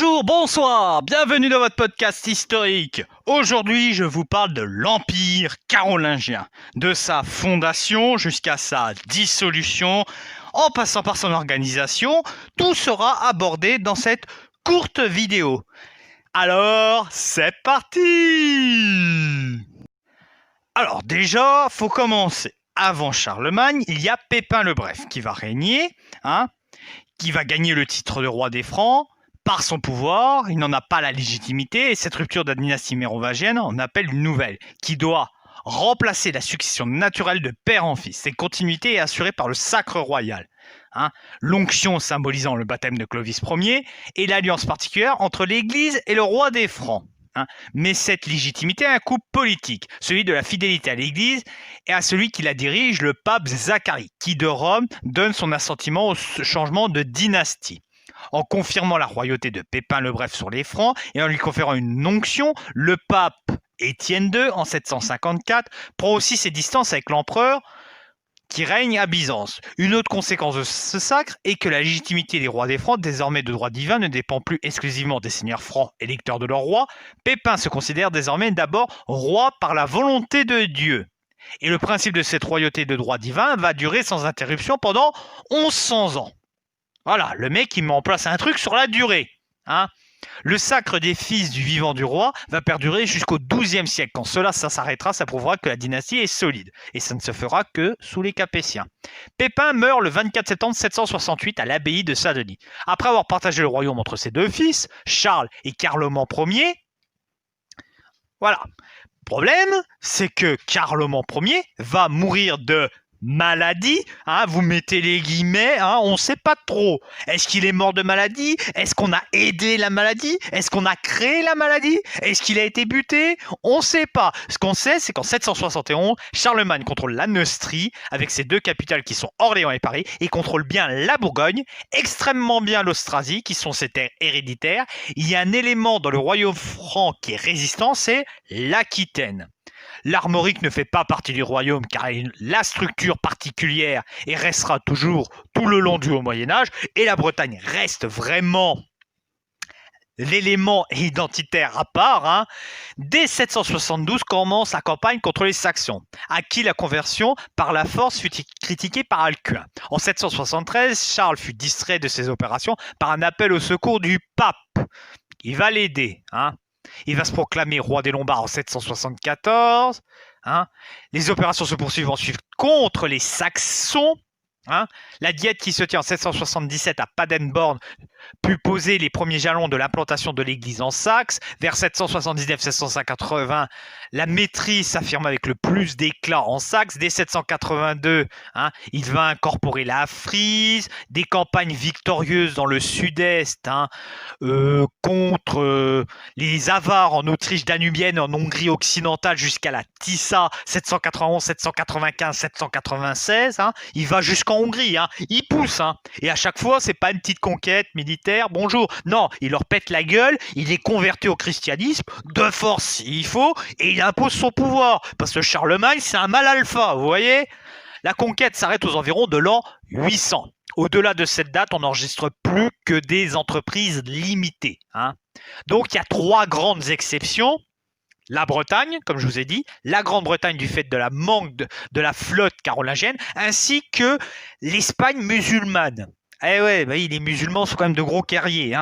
Bonjour, bonsoir, bienvenue dans votre podcast historique. Aujourd'hui, je vous parle de l'Empire carolingien, de sa fondation jusqu'à sa dissolution, en passant par son organisation. Tout sera abordé dans cette courte vidéo. Alors, c'est parti! Alors déjà, faut commencer. Avant Charlemagne, il y a Pépin le Bref qui va régner, qui va gagner le titre de roi des Francs. Par son pouvoir, il n'en a pas la légitimité et cette rupture de la dynastie mérovingienne en appelle une nouvelle, qui doit remplacer la succession naturelle de père en fils. Cette continuité est assurée par le sacre royal, l'onction symbolisant le baptême de Clovis Ier et l'alliance particulière entre l'Église et le roi des Francs. Mais cette légitimité a un coût politique, celui de la fidélité à l'Église et à celui qui la dirige, le pape Zacharie, qui de Rome donne son assentiment au changement de dynastie. En confirmant la royauté de Pépin le Bref sur les Francs et en lui conférant une onction, le pape Étienne II, en 754, prend aussi ses distances avec l'empereur qui règne à Byzance. Une autre conséquence de ce sacre est que la légitimité des rois des Francs, désormais de droit divin, ne dépend plus exclusivement des seigneurs francs électeurs de leur roi. Pépin se considère désormais d'abord roi par la volonté de Dieu. Et le principe de cette royauté de droit divin va durer sans interruption pendant 1100 ans. Voilà, le mec il met en place un truc sur la durée. Le sacre des fils du vivant du roi va perdurer jusqu'au XIIe siècle. Quand cela s'arrêtera, ça prouvera que la dynastie est solide. Et ça ne se fera que sous les Capétiens. Pépin meurt le 24 septembre 768 à l'abbaye de Saint-Denis. Après avoir partagé le royaume entre ses deux fils, Charles et Carloman Ier. Voilà. Le problème, c'est que Carloman Ier va mourir de maladie, vous mettez les guillemets, on ne sait pas trop. Est-ce qu'il est mort de maladie? Est-ce qu'on a aidé la maladie? Est-ce qu'on a créé la maladie? Est-ce qu'il a été buté? On ne sait pas. Ce qu'on sait, c'est qu'en 771, Charlemagne contrôle la Neustrie, avec ses deux capitales qui sont Orléans et Paris, et contrôle bien la Bourgogne, extrêmement bien l'Austrasie, qui sont ses terres héréditaires. Il y a un élément dans le royaume franc qui est résistant, c'est l'Aquitaine. L'Armorique ne fait pas partie du royaume car elle a la structure particulière et restera toujours tout le long du Haut Moyen-Âge. Et la Bretagne reste vraiment l'élément identitaire à part. Dès 772 commence la campagne contre les Saxons, à qui la conversion par la force fut critiquée par Alcuin. En 773, Charles fut distrait de ses opérations par un appel au secours du pape. Il va l'aider. Il va se proclamer roi des Lombards en 774. Les opérations se poursuivent ensuite contre les Saxons. La diète qui se tient en 777 à Paderborn put poser les premiers jalons de l'implantation de l'église en Saxe. Vers 779-780, la maîtrise s'affirme avec le plus d'éclat en Saxe. Dès 782, il va incorporer la Frise, des campagnes victorieuses dans le sud-est contre les Avars en Autriche danubienne, en Hongrie occidentale jusqu'à la Tissa, 791, 795, 796. Il va jusqu'en Hongrie, il pousse. Et à chaque fois, c'est pas une petite conquête militaire, bonjour. Non, il leur pète la gueule, il est converti au christianisme, de force s'il faut, et il impose son pouvoir. Parce que Charlemagne, c'est un mal alpha, vous voyez? La conquête s'arrête aux environs de l'an 800. Au-delà de cette date, on n'enregistre plus que des entreprises limitées. Donc, il y a trois grandes exceptions. La Bretagne, comme je vous ai dit, la Grande-Bretagne du fait de la manque de la flotte carolingienne, ainsi que l'Espagne musulmane. Eh ouais, les musulmans sont quand même de gros guerriers.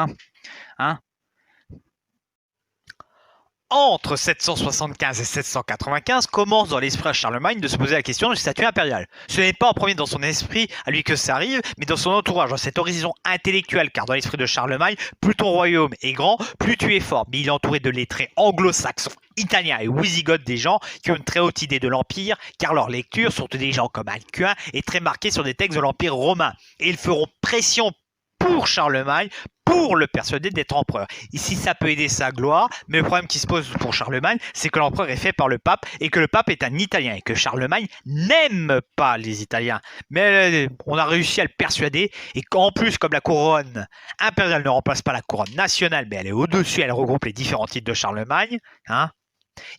Entre 775 et 795 commence dans l'esprit à Charlemagne de se poser la question du statut impérial. Ce n'est pas en premier dans son esprit à lui que ça arrive, mais dans son entourage, dans cette horizon intellectuelle, car dans l'esprit de Charlemagne, plus ton royaume est grand, plus tu es fort. Mais il est entouré de lettrés anglo-saxons, italiens et wisigoths, des gens qui ont une très haute idée de l'Empire, car leurs lectures sont des gens comme Alcuin et très marqués sur des textes de l'Empire romain. Et ils feront pression pour Charlemagne, pour le persuader d'être empereur. Ici, ça peut aider sa gloire, mais le problème qui se pose pour Charlemagne, c'est que l'empereur est fait par le pape et que le pape est un Italien et que Charlemagne n'aime pas les Italiens. Mais on a réussi à le persuader et qu'en plus, comme la couronne impériale ne remplace pas la couronne nationale, mais elle est au-dessus, elle regroupe les différents titres de Charlemagne, il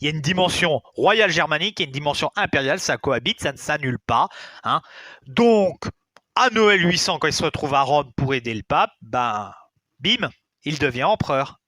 y a une dimension royale germanique et une dimension impériale, ça cohabite, ça ne s'annule pas. Donc, à Noël 800, quand il se retrouve à Rome pour aider le pape, bim, il devient empereur.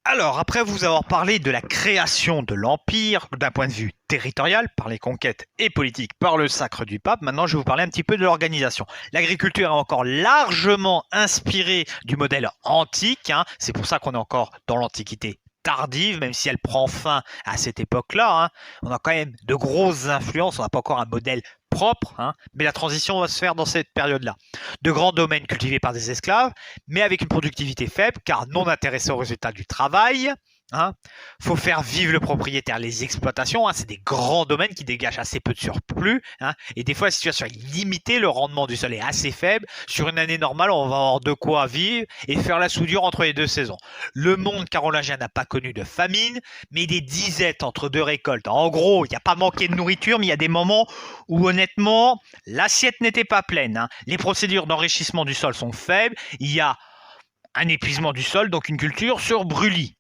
Alors, après vous avoir parlé de la création de l'Empire d'un point de vue territorial, par les conquêtes et politiques, par le sacre du pape, maintenant je vais vous parler un petit peu de l'organisation. L'agriculture est encore largement inspirée du modèle antique, hein. C'est pour ça qu'on est encore dans l'Antiquité tardive, même si elle prend fin à cette époque-là, hein. On a quand même de grosses influences, on n'a pas encore un modèle propre, hein, mais la transition va se faire dans cette période-là. De grands domaines cultivés par des esclaves, mais avec une productivité faible, car non intéressés aux résultats du travail. Hein. Faut faire vivre le propriétaire, les exploitations, hein, c'est des grands domaines qui dégagent assez peu de surplus, hein, et des fois la situation est limitée, le rendement du sol est assez faible. Sur une année normale, on va avoir de quoi vivre et faire la soudure entre les deux saisons. Le monde carolingien n'a pas connu de famine, mais des disettes entre deux récoltes. En gros, il n'y a pas manqué de nourriture, mais il y a des moments où honnêtement, l'assiette n'était pas pleine. Hein. Les procédures d'enrichissement du sol sont faibles, il y a un épuisement du sol, donc une culture sur brûlis.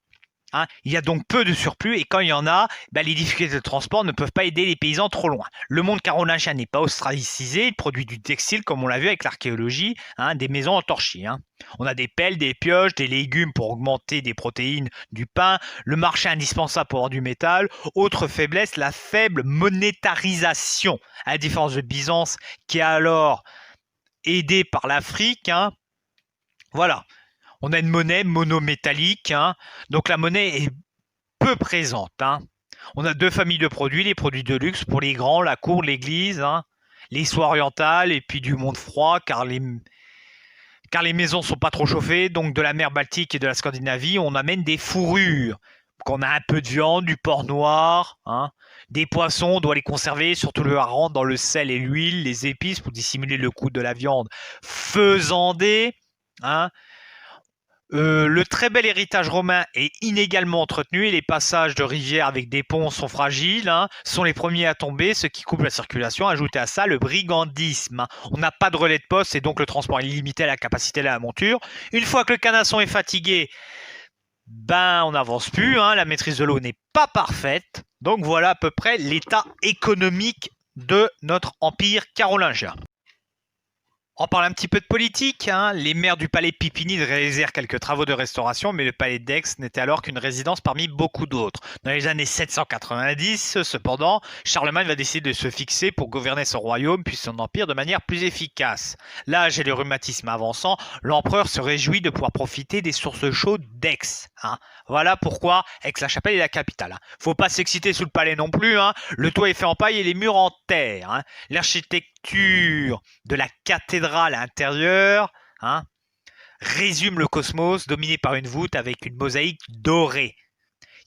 Hein, il y a donc peu de surplus et quand il y en a, les difficultés de transport ne peuvent pas aider les paysans trop loin. Le monde carolingien n'est pas ostracisé, il produit du textile comme on l'a vu avec l'archéologie, hein, des maisons en torchis. Hein. On a des pelles, des pioches, des légumes pour augmenter des protéines, du pain, le marché indispensable pour avoir du métal. Autre faiblesse, la faible monétarisation, à la différence de Byzance qui est alors aidé par l'Afrique. Hein. Voilà. On a une monnaie monométallique, hein, donc la monnaie est peu présente. Hein. On a deux familles de produits, les produits de luxe pour les grands, la cour, l'église, hein, les soies orientales et puis du monde froid car les maisons sont pas trop chauffées, donc de la mer Baltique et de la Scandinavie, on amène des fourrures. Donc on a un peu de viande, du porc noir, hein, des poissons, on doit les conserver, surtout le hareng dans le sel et l'huile, les épices pour dissimuler le goût de la viande faisandée, hein. Le très bel héritage romain est inégalement entretenu et les passages de rivières avec des ponts sont fragiles, hein, sont les premiers à tomber, ce qui coupe la circulation. Ajoutez à ça le brigandisme. Hein. On n'a pas de relais de poste et donc le transport est limité à la capacité de la monture. Une fois que le canasson est fatigué, on n'avance plus. Hein, la maîtrise de l'eau n'est pas parfaite. Donc voilà à peu près l'état économique de notre empire carolingien. On parle un petit peu de politique. Hein. Les maires du palais Pipinide réalisèrent quelques travaux de restauration, mais le palais d'Aix n'était alors qu'une résidence parmi beaucoup d'autres. Dans les années 790, cependant, Charlemagne va décider de se fixer pour gouverner son royaume puis son empire de manière plus efficace. L'âge et le rhumatisme avançant, l'empereur se réjouit de pouvoir profiter des sources chaudes d'Aix. Hein. Voilà pourquoi Aix-la-Chapelle est la capitale. Hein. Faut pas s'exciter sous le palais non plus. Hein. Le toit est fait en paille et les murs en terre. Hein. L'architecture de la cathédrale intérieure, hein, résume le cosmos dominé par une voûte avec une mosaïque dorée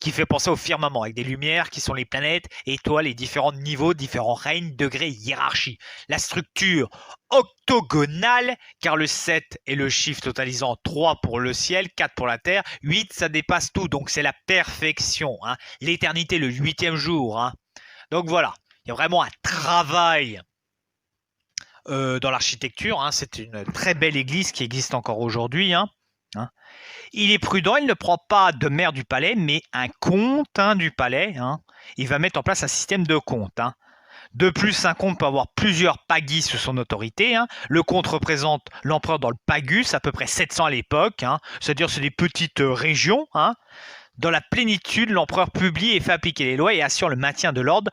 qui fait penser au firmament avec des lumières qui sont les planètes, étoiles et différents niveaux, différents règnes, degrés, hiérarchie. La structure octogonale, car le 7 est le chiffre totalisant 3 pour le ciel, 4 pour la terre, 8 ça dépasse tout, donc c'est la perfection. Hein. L'éternité, le 8e jour. Hein. Donc voilà, il y a vraiment un travail dans l'architecture. Hein. C'est une très belle église qui existe encore aujourd'hui. Hein. Il est prudent, il ne prend pas de maire du palais, mais un comte du palais. Hein. Il va mettre en place un système de comtes. Hein. De plus, un comte peut avoir plusieurs pagus sous son autorité. Hein. Le comte représente l'empereur dans le pagus, à peu près 700 à l'époque. Hein. C'est-à-dire c'est des petites régions. Hein. Dans la plénitude, l'empereur publie et fait appliquer les lois et assure le maintien de l'ordre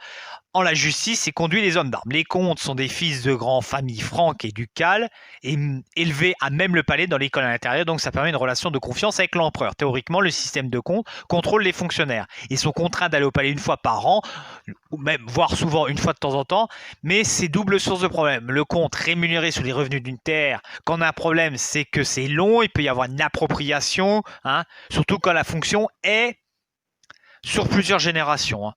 en la justice et conduit les hommes d'armes. Les comtes sont des fils de grandes familles franques et ducales et élevés à même le palais dans l'école à l'intérieur, donc ça permet une relation de confiance avec l'empereur. Théoriquement, le système de comte contrôle les fonctionnaires. Ils sont contraints d'aller au palais une fois par an, ou même voire souvent une fois de temps en temps, mais c'est double source de problème. Le comte rémunéré sur les revenus d'une terre, quand on a un problème, c'est que c'est long, il peut y avoir une appropriation, hein, surtout quand la fonction est sur plusieurs générations. Hein.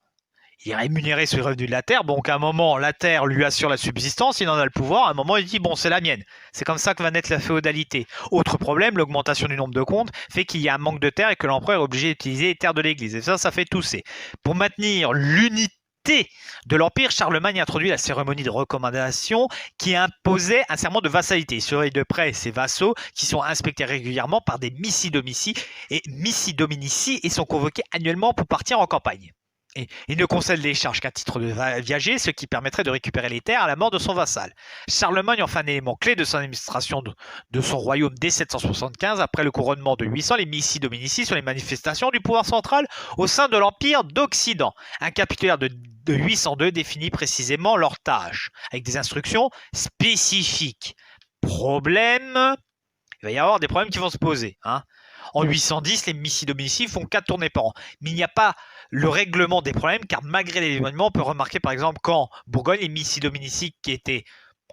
Il est rémunéré sur les revenus de la terre, donc à un moment, la terre lui assure la subsistance, il en a le pouvoir, à un moment, il dit, bon, c'est la mienne. C'est comme ça que va naître la féodalité. Autre problème, l'augmentation du nombre de comtes fait qu'il y a un manque de terre et que l'empereur est obligé d'utiliser les terres de l'église. Et ça fait tousser. Pour maintenir l'unité de l'Empire, Charlemagne introduit la cérémonie de recommandation qui imposait un serment de vassalité. Il surveille de près ses vassaux qui sont inspectés régulièrement par des missi dominici et sont convoqués annuellement pour partir en campagne. Et il ne concède les charges qu'à titre de viager, ce qui permettrait de récupérer les terres à la mort de son vassal. Charlemagne en fait un élément clé de son administration de son royaume dès 775, après le couronnement de 800, les missi dominici sont les manifestations du pouvoir central au sein de l'Empire d'Occident. Un capitulaire de 802 définit précisément leurs tâches, avec des instructions spécifiques. Problème, il va y avoir des problèmes qui vont se poser. En 810, les missi dominici font 4 tournées par an. Mais il n'y a pas le règlement des problèmes, car malgré les événements, on peut remarquer par exemple qu'en Bourgogne, les missi dominici qui étaient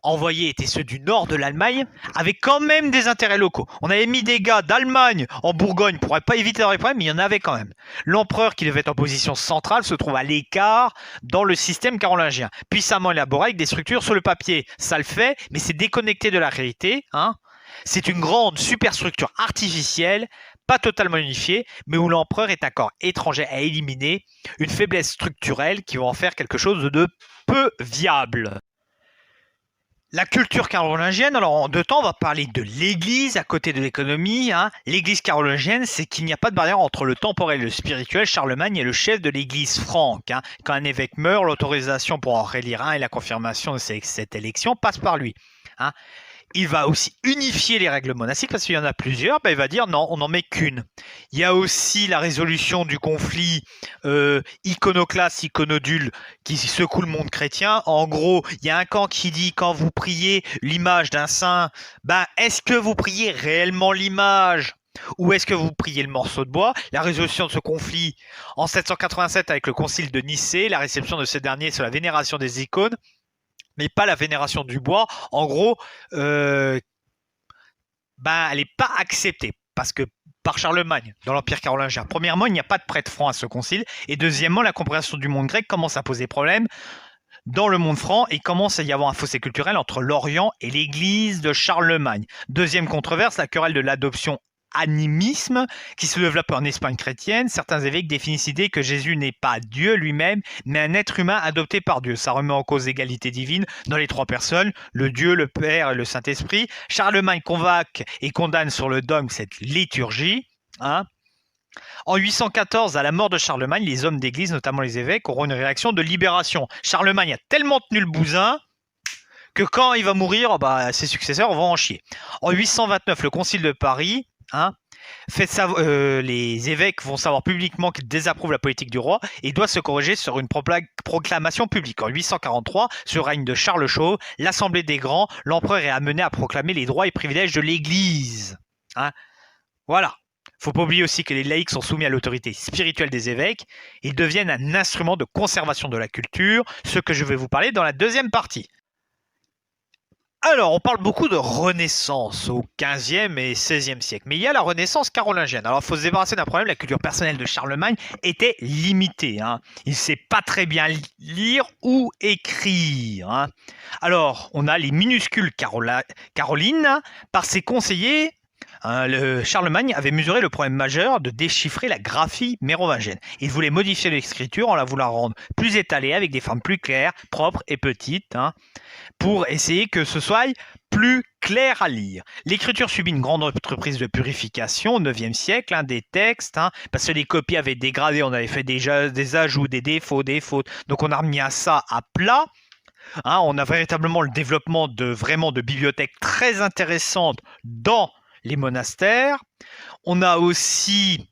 envoyés étaient ceux du nord de l'Allemagne, avec quand même des intérêts locaux. On avait mis des gars d'Allemagne en Bourgogne pour pas éviter d'avoir des problèmes, mais il y en avait quand même. L'empereur, qui devait être en position centrale, se trouve à l'écart dans le système carolingien, puissamment élaboré avec des structures sur le papier. Ça le fait, mais c'est déconnecté de la réalité. C'est une grande superstructure artificielle, pas totalement unifiée, mais où l'empereur est un corps étranger à éliminer, une faiblesse structurelle qui va en faire quelque chose de peu viable. La culture carolingienne, alors en deux temps, on va parler de l'église à côté de l'économie. L'église carolingienne, c'est qu'il n'y a pas de barrière entre le temporel et le spirituel. Charlemagne est le chef de l'église franque. Quand un évêque meurt, l'autorisation pour en relire un et la confirmation de cette élection passe par lui. Il va aussi unifier les règles monastiques parce qu'il y en a plusieurs. Il va dire non, on n'en met qu'une. Il y a aussi la résolution du conflit iconoclaste-iconodule qui secoue le monde chrétien. En gros, il y a un camp qui dit quand vous priez l'image d'un saint, est-ce que vous priez réellement l'image ou est-ce que vous priez le morceau de bois? La résolution de ce conflit en 787 avec le concile de Nicée, la réception de ce dernier sur la vénération des icônes, mais pas la vénération du bois. En gros, elle n'est pas acceptée parce que par Charlemagne dans l'Empire carolingien. Premièrement, il n'y a pas de prêtre franc à ce concile, et deuxièmement, la compréhension du monde grec commence à poser problème dans le monde franc et commence à y avoir un fossé culturel entre l'Orient et l'Église de Charlemagne. Deuxième controverse, la querelle de l'adoption animisme qui se développe en Espagne chrétienne. Certains évêques définissent l'idée que Jésus n'est pas Dieu lui-même, mais un être humain adopté par Dieu. Ça remet en cause l'égalité divine dans les trois personnes, le Dieu, le Père et le Saint-Esprit. Charlemagne convainc et condamne sur le dogme cette liturgie. En 814, à la mort de Charlemagne, les hommes d'église, notamment les évêques, auront une réaction de libération. Charlemagne a tellement tenu le bousin que quand il va mourir, ses successeurs vont en chier. En 829, le concile de Paris les évêques vont savoir publiquement qu'ils désapprouvent la politique du roi et doivent se corriger sur une proclamation publique. En 843, sur le règne de Charles le Chauve, l'Assemblée des Grands, l'empereur est amené à proclamer les droits et privilèges de l'Église. Voilà. Faut pas oublier aussi que les laïcs sont soumis à l'autorité spirituelle des évêques. Ils deviennent un instrument de conservation de la culture, ce que je vais vous parler dans la deuxième partie. Alors, on parle beaucoup de Renaissance au XVe et XVIe siècle, mais il y a la Renaissance carolingienne. Alors, il faut se débarrasser d'un problème, la culture personnelle de Charlemagne était limitée. Il ne sait pas très bien lire ou écrire. Alors, on a les minuscules Carolines par ses conseillers. Charlemagne avait mesuré le problème majeur de déchiffrer la graphie mérovingienne. Il voulait modifier l'écriture en la voulant rendre plus étalée avec des formes plus claires, propres et petites, pour essayer que ce soit plus clair à lire. L'écriture subit une grande entreprise de purification au IXe siècle des textes, parce que les copies avaient dégradé, on avait fait déjà des ajouts, des défauts, des fautes, donc on a remis ça à plat. On a véritablement le développement de bibliothèques très intéressantes dans les monastères. On a aussi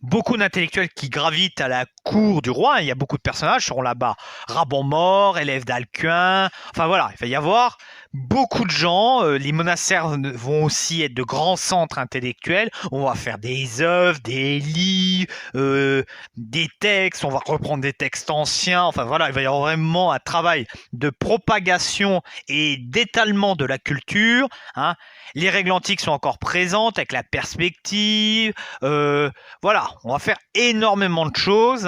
beaucoup d'intellectuels qui gravitent à la cour du roi. Il y a beaucoup de personnages seront là-bas. Rabon-Mort, élève d'Alcuin. Enfin voilà, il va y avoir beaucoup de gens. Les monastères vont aussi être de grands centres intellectuels. On va faire des œuvres, des livres, des textes. On va reprendre des textes anciens. Enfin voilà, il va y avoir vraiment un travail de propagation et d'étalement de la culture. Les règles antiques sont encore présentes avec la perspective. Voilà, on va faire énormément de choses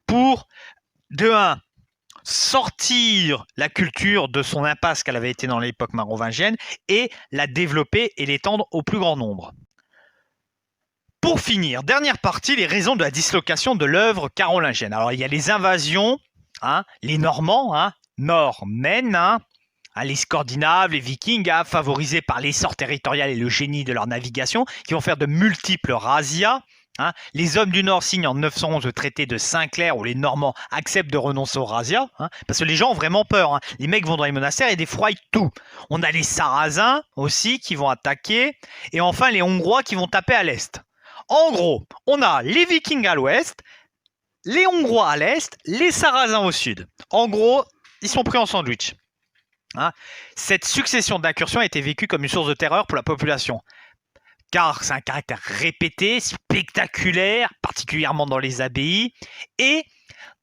pour, de 1, sortir la culture de son impasse qu'elle avait été dans l'époque mérovingienne et la développer et l'étendre au plus grand nombre. Pour finir, dernière partie, les raisons de la dislocation de l'œuvre carolingienne. Alors, il y a les invasions, les Normands, normaines, les Scandinaves, les Vikings, favorisés par l'essor territorial et le génie de leur navigation, qui vont faire de multiples razzias. Hein, les hommes du Nord signent en 911 le traité de Saint-Clair où les Normands acceptent de renoncer au razzia, hein, parce que les gens ont vraiment peur. Hein. Les mecs vont dans les monastères et défroient tout. On a les Sarrasins aussi qui vont attaquer, et enfin les Hongrois qui vont taper à l'est. En gros, on a les Vikings à l'ouest, les Hongrois à l'est, les Sarrasins au sud. En gros, ils sont pris en sandwich. Hein. Cette succession d'incursions a été vécue comme une source de terreur pour la population. Car c'est un caractère répété, spectaculaire, particulièrement dans les abbayes. Et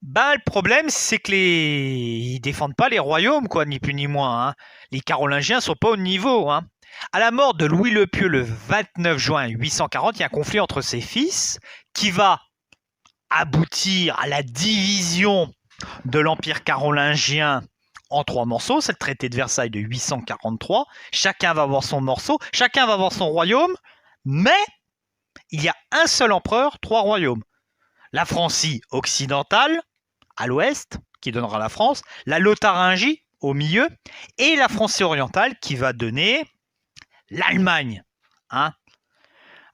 le problème, c'est que ils défendent pas les royaumes, quoi, ni plus ni moins. Hein. Les Carolingiens sont pas au niveau. Hein. À la mort de Louis le Pieux le 29 juin 840, il y a un conflit entre ses fils qui va aboutir à la division de l'Empire carolingien en 3 morceaux. C'est le traité de Versailles de 843. Chacun va avoir son morceau, chacun va avoir son royaume. Mais il y a un seul empereur, 3 royaumes. La Francie occidentale, à l'ouest, qui donnera la France, la Lotharingie, au milieu, et la Francie orientale, qui va donner l'Allemagne. Hein.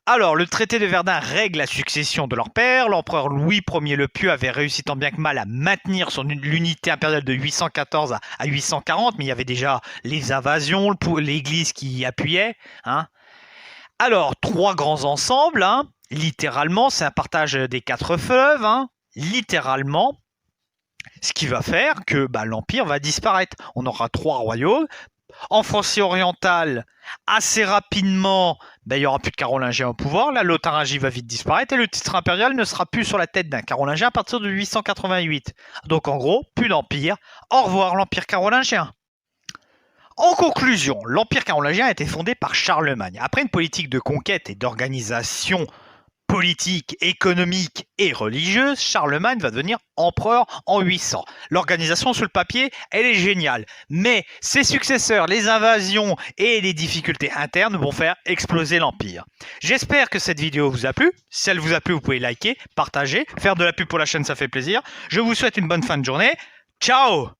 Alors, le traité de Verdun règle la succession de leur père. L'empereur Louis Ier le Pieux avait réussi tant bien que mal à maintenir l'unité impériale de 814 à 840, mais il y avait déjà les invasions, l'Église qui y appuyait. Hein. Alors, 3 grands ensembles, hein, littéralement, c'est un partage des 4 fleuves, hein, littéralement, ce qui va faire que l'Empire va disparaître. On aura 3 royaumes. En Francie orientale, assez rapidement, il n'y aura plus de Carolingiens au pouvoir, la Lotharingie va vite disparaître et le titre impérial ne sera plus sur la tête d'un Carolingien à partir de 888. Donc en gros, plus d'empire. Au revoir l'Empire carolingien. En conclusion, l'Empire carolingien a été fondé par Charlemagne. Après une politique de conquête et d'organisation politique, économique et religieuse, Charlemagne va devenir empereur en 800. L'organisation sur le papier, elle est géniale. Mais ses successeurs, les invasions et les difficultés internes vont faire exploser l'Empire. J'espère que cette vidéo vous a plu. Si elle vous a plu, vous pouvez liker, partager, faire de la pub pour la chaîne, ça fait plaisir. Je vous souhaite une bonne fin de journée. Ciao!